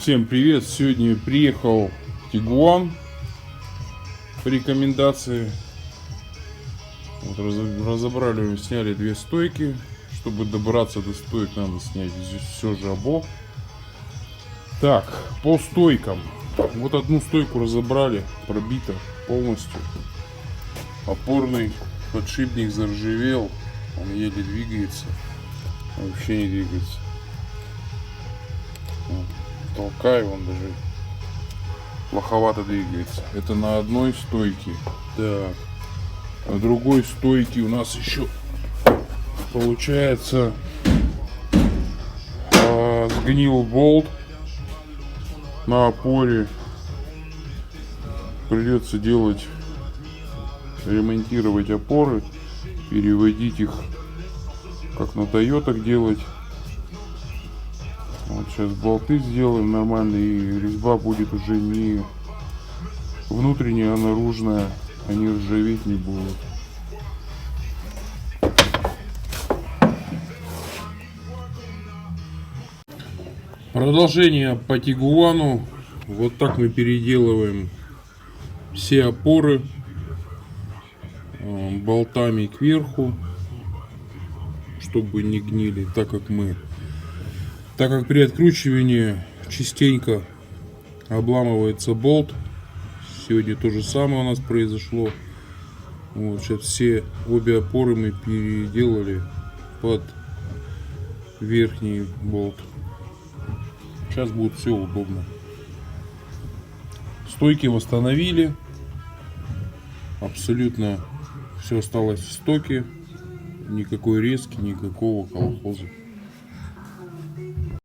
Всем привет! Сегодня приехал Tiguan по рекомендации. Вот разобрали, сняли две стойки. Чтобы добраться до стоек, надо снять здесь все жабо. Так, по стойкам. Вот одну стойку разобрали, пробита полностью. Опорный подшипник заржавел, он еле двигается, вообще не двигается. Толкаю, он даже плоховато двигается. Это на одной стойке. Так, на другой стойке у нас еще получается сгнил болт на опоре. Придется ремонтировать опоры, переводить их, как на Тойотах делать. Вот сейчас болты сделаем нормально, и резьба будет уже не внутренняя, а наружная. Они ржаветь не будут. Продолжение по Тигуану. Вот так мы переделываем все опоры болтами кверху, чтобы не гнили, так как при откручивании частенько обламывается болт. Сегодня то же самое у нас произошло. Вот сейчас обе опоры мы переделали под верхний болт. Сейчас будет все удобно. Стойки восстановили. Абсолютно все осталось в стоке. Никакой резки, никакого колхоза.